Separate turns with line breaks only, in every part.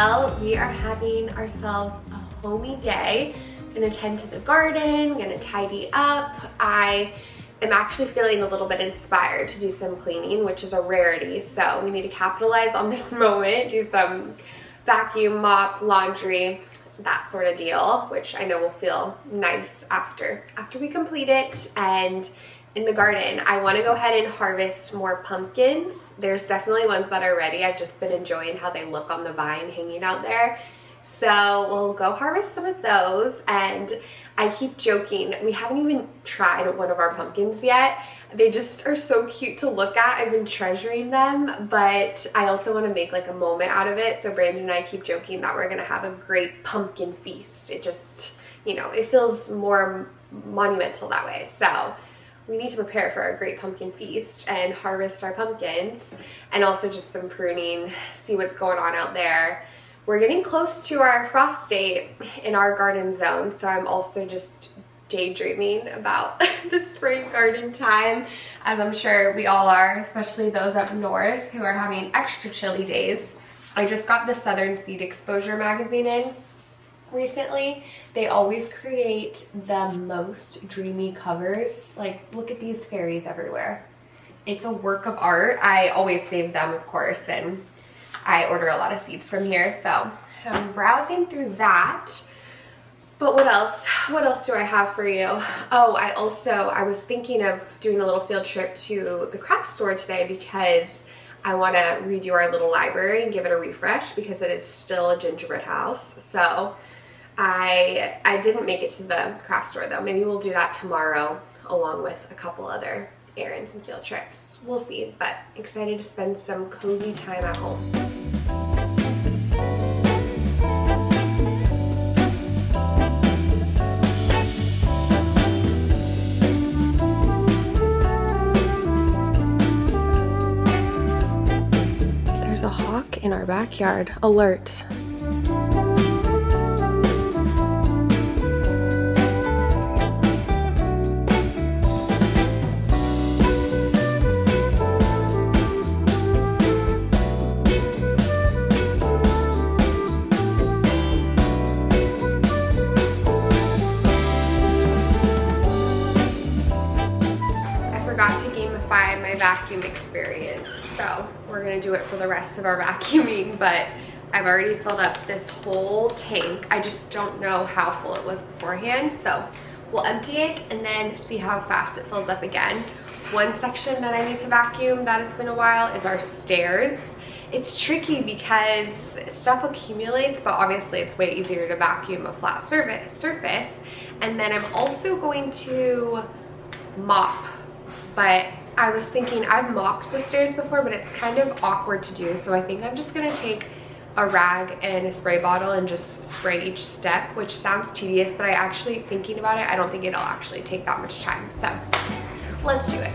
Well, we are having ourselves a homey day. Gonna tend to the garden, gonna tidy up. I am actually feeling a little bit inspired to do some cleaning, which is a rarity, so we need to capitalize on this moment, do some vacuum, mop, laundry, that sort of deal, which I know will feel nice after we complete it. And in the garden, I want to go ahead and harvest more pumpkins. There's definitely ones that are ready. I've just been enjoying how they look on the vine hanging out there. So we'll go harvest some of those. And I keep joking, we haven't even tried one of our pumpkins yet. They just are so cute to look at. I've been treasuring them, but I also want to make like a moment out of it. So Brandon and I keep joking that we're going to have a great pumpkin feast. It just, you know, it feels more monumental that way. So we need to prepare for a great pumpkin feast and harvest our pumpkins, and also just some pruning, see what's going on out there. We're getting close to our frost date in our garden zone, so I'm also just daydreaming about the spring garden time, as I'm sure we all are, especially those up north who are having extra chilly days. I just got the Southern Seed Exposure magazine in recently. They always create the most dreamy covers. Like, look at these fairies everywhere. It's a work of art. I always save them, of course, and I order a lot of seeds from here, so I'm browsing through that. But what else? What else do I have for you? Oh, I was thinking of doing a little field trip to the craft store today because I want to redo our little library and give it a refresh because it is still a gingerbread house. So I didn't make it to the craft store though. Maybe we'll do that tomorrow along with a couple other errands and field trips. We'll see, but excited to spend some cozy time at home. There's a hawk in our backyard. Alert. My vacuum experience, so we're gonna do it for the rest of our vacuuming, but I've already filled up this whole tank. I just don't know how full it was beforehand, so we'll empty it and then see how fast it fills up again. One section that I need to vacuum that it's been a while is our stairs. It's tricky because stuff accumulates, but obviously it's way easier to vacuum a flat surface. And then I'm also going to mop, but I was thinking I've mopped the stairs before, but it's kind of awkward to do. So I think I'm just gonna take a rag and a spray bottle and just spray each step, which sounds tedious, but thinking about it, I don't think it'll actually take that much time. So let's do it.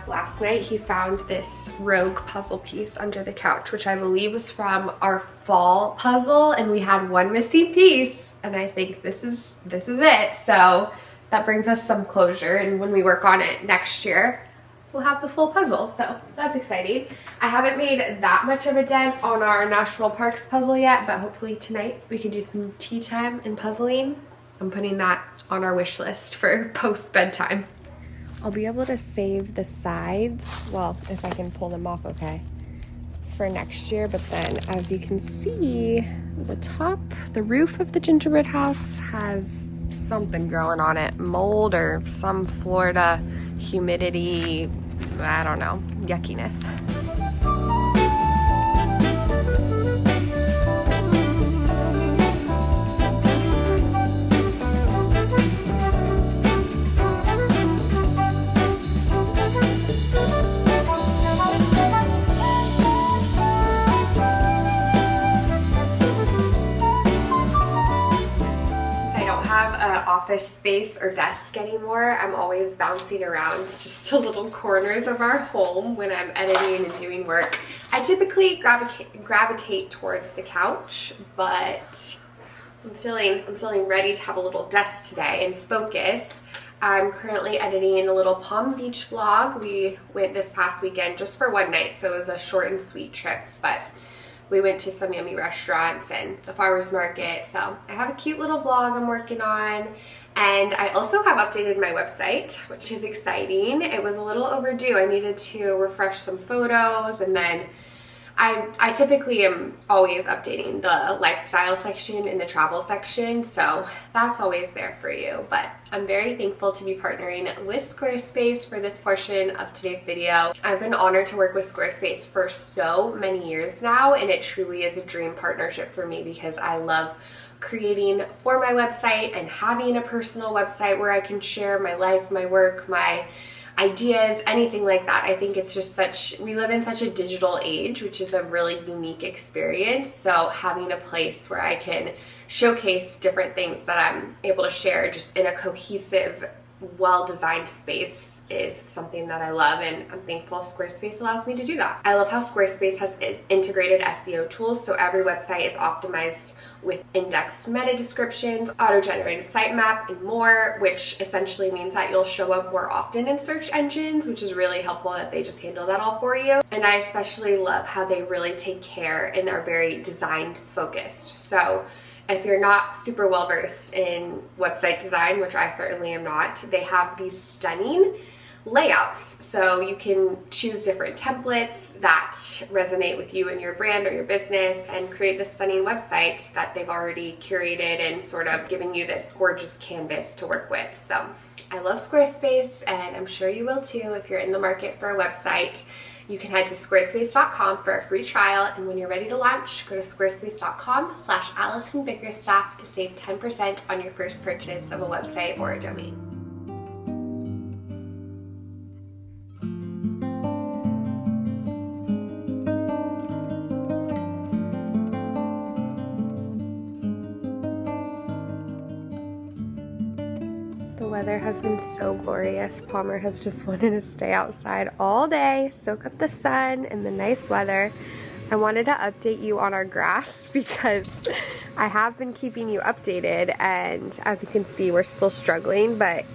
Last night he found this rogue puzzle piece under the couch, which I believe was from our fall puzzle, and we had one missing piece, and I think this is it. So that brings us some closure, and when we work on it next year, we'll have the full puzzle, so that's exciting. I haven't made that much of a dent on our national parks puzzle yet, but hopefully tonight we can do some tea time and puzzling. I'm putting that on our wish list for post bedtime. I'll be able to save the sides, well, if I can pull them off okay, for next year, but then as you can see, the top, the roof of the gingerbread house has something growing on it, mold or some Florida humidity, I don't know, yuckiness. Office space or desk anymore. I'm always bouncing around just to little corners of our home when I'm editing and doing work. I typically gravitate towards the couch, but I'm feeling ready to have a little desk today and focus. I'm currently editing a little Palm Beach vlog. We went this past weekend just for one night, so it was a short and sweet trip, but we went to some yummy restaurants and the farmer's market. So I have a cute little vlog I'm working on. And I also have updated my website, which is exciting. It was a little overdue. I needed to refresh some photos, and then I typically am always updating the lifestyle section and the travel section, so that's always there for you. But I'm very thankful to be partnering with Squarespace for this portion of today's video. I've been honored to work with Squarespace for so many years now, and it truly is a dream partnership for me because I love creating for my website and having a personal website where I can share my life, my work, my ideas, anything like that. I think it's just we live in such a digital age, which is a really unique experience. So having a place where I can showcase different things that I'm able to share just in a cohesive, well-designed space is something that I love, and I'm thankful Squarespace allows me to do that. I love how Squarespace has integrated SEO tools, so every website is optimized with indexed meta descriptions, auto-generated sitemap, and more, which essentially means that you'll show up more often in search engines, which is really helpful that they just handle that all for you. And I especially love how they really take care and are very design focused. So if you're not super well versed in website design, which I certainly am not, they have these stunning layouts. So you can choose different templates that resonate with you and your brand or your business and create this stunning website that they've already curated and sort of given you this gorgeous canvas to work with. So I love Squarespace, and I'm sure you will too if you're in the market for a website. You can head to squarespace.com for a free trial, and when you're ready to launch, go to squarespace.com/AllisonBickerstaff to save 10% on your first purchase of a website or a domain. The weather has been so glorious. Palmer has just wanted to stay outside all day, soak up the sun and the nice weather. I wanted to update you on our grass because I have been keeping you updated, and as you can see, we're still struggling, but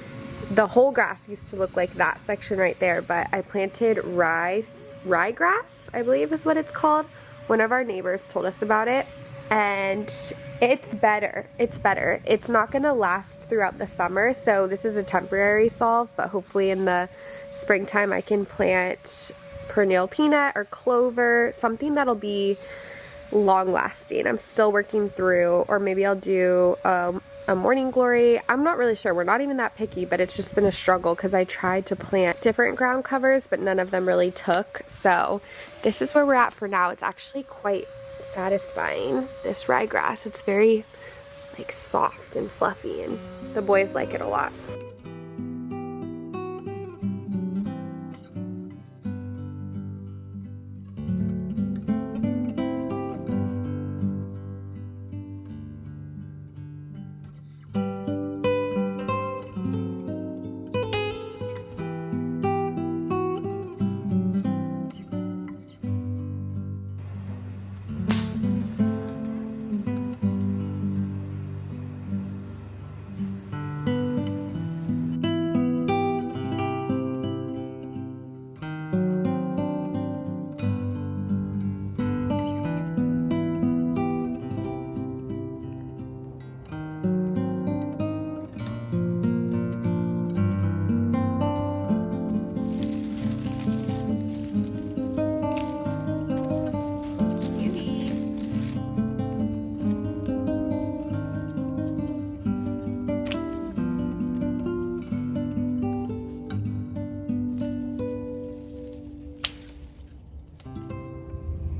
the whole grass used to look like that section right there, but I planted ryegrass, I believe is what it's called. One of our neighbors told us about it, and it's better. It's not gonna last throughout the summer, so this is a temporary solve, but hopefully in the springtime I can plant perennial peanut or clover, something that'll be long lasting. I'm still working through, or maybe I'll do a morning glory. I'm not really sure. We're not even that picky, but it's just been a struggle because I tried to plant different ground covers, but none of them really took. So this is where we're at for now. It's actually quite satisfying, this ryegrass. It's very like soft and fluffy, and the boys like it a lot.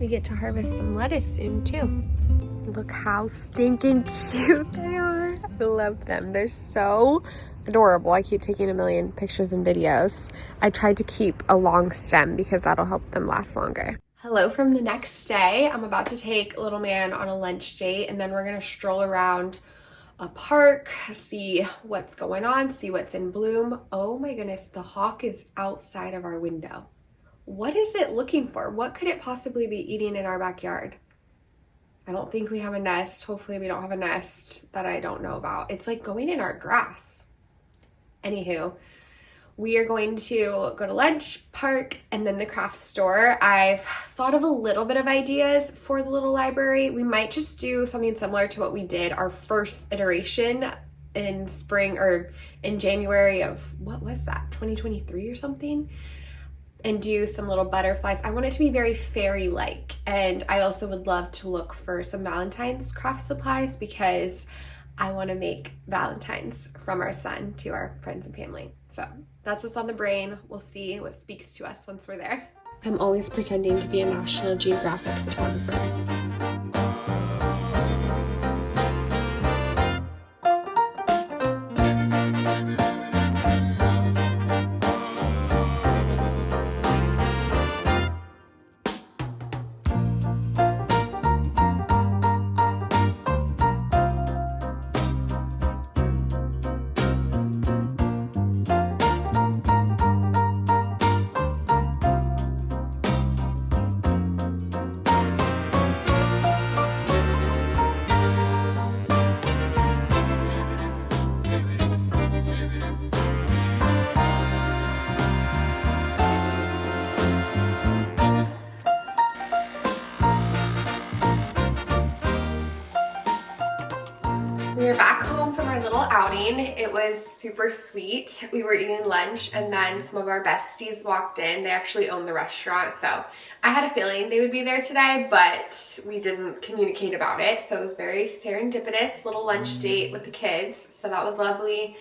we get to harvest some lettuce soon too. Look how stinking cute they are. I love them. They're so adorable. I keep taking a million pictures and videos. I tried to keep a long stem because that'll help them last longer. Hello from the next day. I'm about to take little man on a lunch date, and then we're gonna stroll around a park, see what's going on, see what's in bloom. Oh my goodness, the hawk is outside of our window. What is it looking for? What could it possibly be eating in our backyard? I don't think we have a nest. Hopefully we don't have a nest that I don't know about. It's like going in our grass. Anywho, we are going to go to lunch, park, and then the craft store. I've thought of a little bit of ideas for the little library. We might just do something similar to what we did our first iteration in spring or in January of, what was that, 2023 or something? And do some little butterflies. I want it to be very fairy-like. And I also would love to look for some Valentine's craft supplies because I want to make Valentine's from our son to our friends and family. So that's what's on the brain. We'll see what speaks to us once we're there. I'm always pretending to be a National Geographic photographer. We were back home from our little outing. It was super sweet. We were eating lunch and then some of our besties walked in. They actually own the restaurant, so I had a feeling they would be there today, but we didn't communicate about it. So it was very serendipitous little lunch date with the kids. So that was lovely.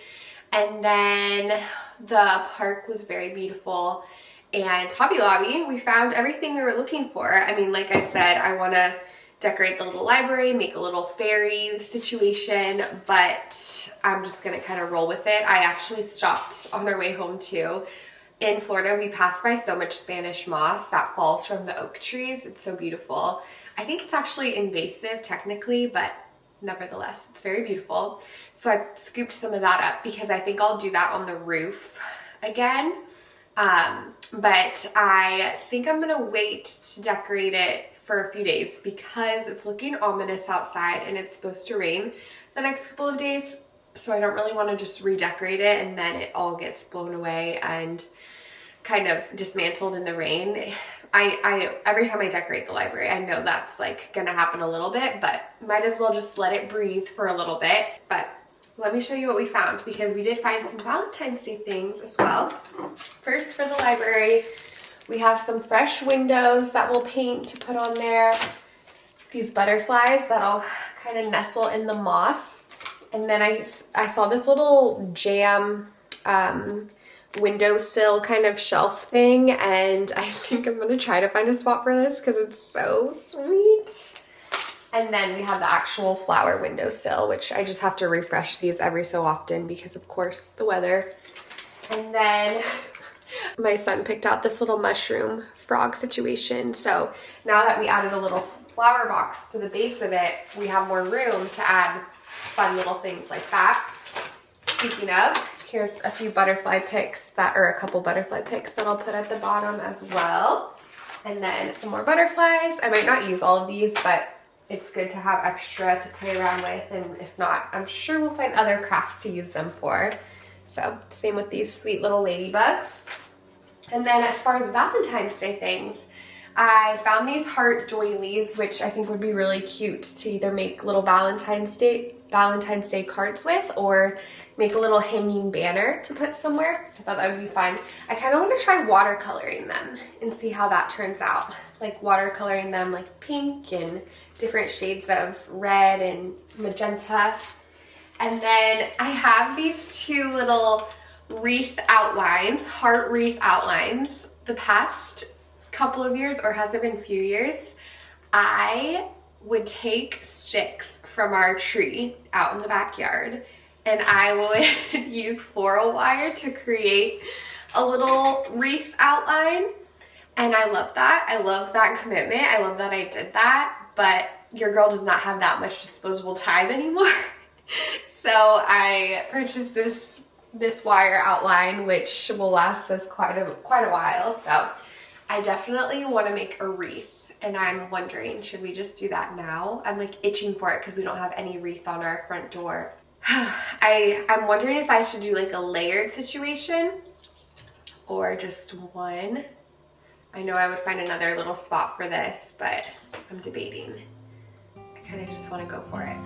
And then the park was very beautiful. And Hobby Lobby, we found everything we were looking for. I mean, like I said, I want to decorate the little library, make a little fairy situation, but I'm just gonna kind of roll with it. I actually stopped on our way home too. In Florida, we passed by so much Spanish moss that falls from the oak trees. It's so beautiful. I think it's actually invasive technically, but nevertheless, it's very beautiful. So I scooped some of that up because I think I'll do that on the roof again. But I think I'm gonna wait to decorate it for a few days because it's looking ominous outside and it's supposed to rain the next couple of days. So I don't really want to just redecorate it and then it all gets blown away and kind of dismantled in the rain. I every time I decorate the library, I know that's like gonna happen a little bit, but might as well just let it breathe for a little bit. But let me show you what we found because we did find some Valentine's Day things as well. First, for the library, we have some fresh windows that we'll paint to put on there. These butterflies that'll kind of nestle in the moss. And then I saw this little jam windowsill kind of shelf thing, and I think I'm gonna try to find a spot for this because it's so sweet. And then we have the actual flower windowsill, which I just have to refresh these every so often because of course the weather. And then my son picked out this little mushroom frog situation. So now that we added a little flower box to the base of it, we have more room to add fun little things like that. Speaking of, here's a few butterfly picks or a couple butterfly picks that I'll put at the bottom as well. And then some more butterflies. I might not use all of these, but it's good to have extra to play around with. And if not, I'm sure we'll find other crafts to use them for. So same with these sweet little ladybugs. And then as far as Valentine's Day things, I found these heart doilies, which I think would be really cute to either make little Valentine's Day cards with or make a little hanging banner to put somewhere. I thought that would be fun. I kind of want to try watercoloring them and see how that turns out. Like watercoloring them like pink and different shades of red and magenta. And then I have these two little wreath outlines, heart wreath outlines. The past couple of years, or has it been a few years, I would take sticks from our tree out in the backyard and I would use floral wire to create a little wreath outline. And I love that. I love that commitment. I love that I did that. But your girl does not have that much disposable time anymore. So I purchased this wire outline, which will last us quite a while. So I definitely want to make a wreath. And I'm wondering, should we just do that now? I'm like itching for it because we don't have any wreath on our front door. I'm wondering if I should do like a layered situation or just one. I know I would find another little spot for this, but I'm debating. I kind of just want to go for it.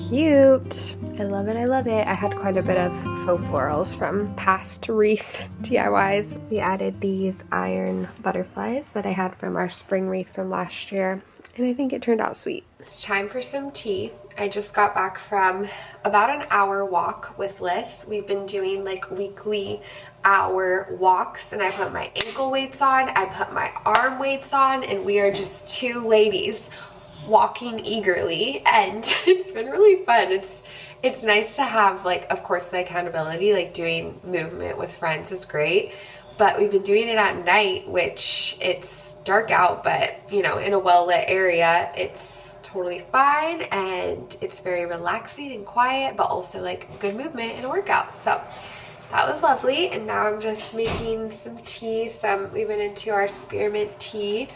Cute. I love it, I love it. I had quite a bit of faux florals from past wreath DIYs. We added these iron butterflies that I had from our spring wreath from last year, and I think it turned out sweet. It's time for some tea. I just got back from about an hour walk with Liz. We've been doing like weekly hour walks, and I put my ankle weights on, I put my arm weights on, and we are just two ladies walking eagerly, and it's been really fun. It's nice to have, like, of course, the accountability, like doing movement with friends is great, but we've been doing it at night, which it's dark out, but you know, in a well-lit area, it's totally fine, and it's very relaxing and quiet, but also like good movement and a workout. So that was lovely. And now I'm just making some tea. We've been into our spearmint tea.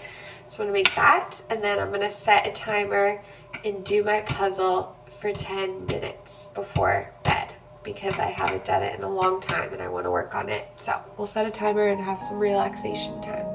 So I'm gonna make that, and then I'm gonna set a timer and do my puzzle for 10 minutes before bed because I haven't done it in a long time and I want to work on it. So we'll set a timer and have some relaxation time.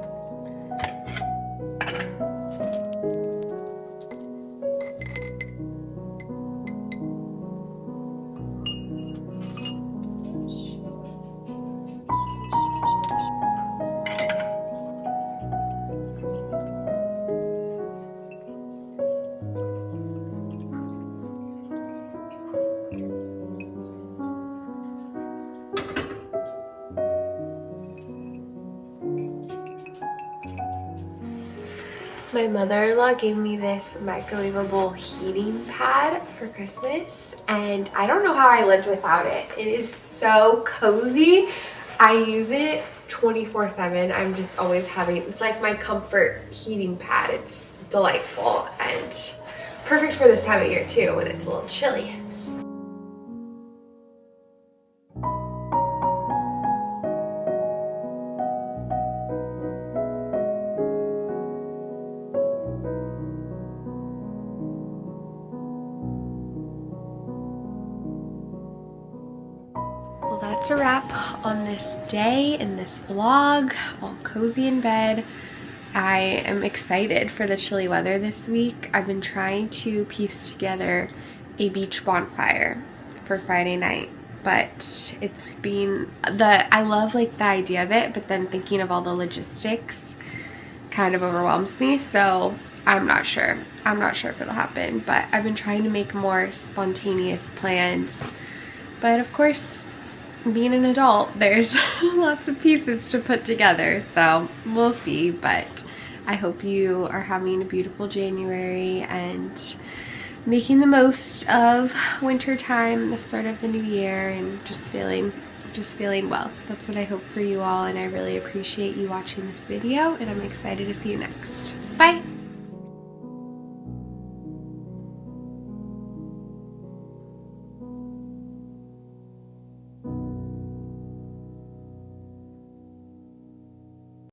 My mother-in-law gave me this microwavable heating pad for Christmas, and I don't know how I lived without it. It is so cozy. I use it 24/7. I'm just always it's like my comfort heating pad. It's delightful and perfect for this time of year too, when it's a little chilly. That's a wrap on this day and this vlog, all cozy in bed. I am excited for the chilly weather this week. I've been trying to piece together a beach bonfire for Friday night, but it's been I love like the idea of it, but then thinking of all the logistics kind of overwhelms me, so I'm not sure. I'm not sure if it'll happen, but I've been trying to make more spontaneous plans. But of course, being an adult, there's lots of pieces to put together, so we'll see. But I hope you are having a beautiful January and making the most of winter time, the start of the new year, and just feeling just feeling well. That's what I hope for you all, and I really appreciate you watching this video, and I'm excited to see you next. Bye!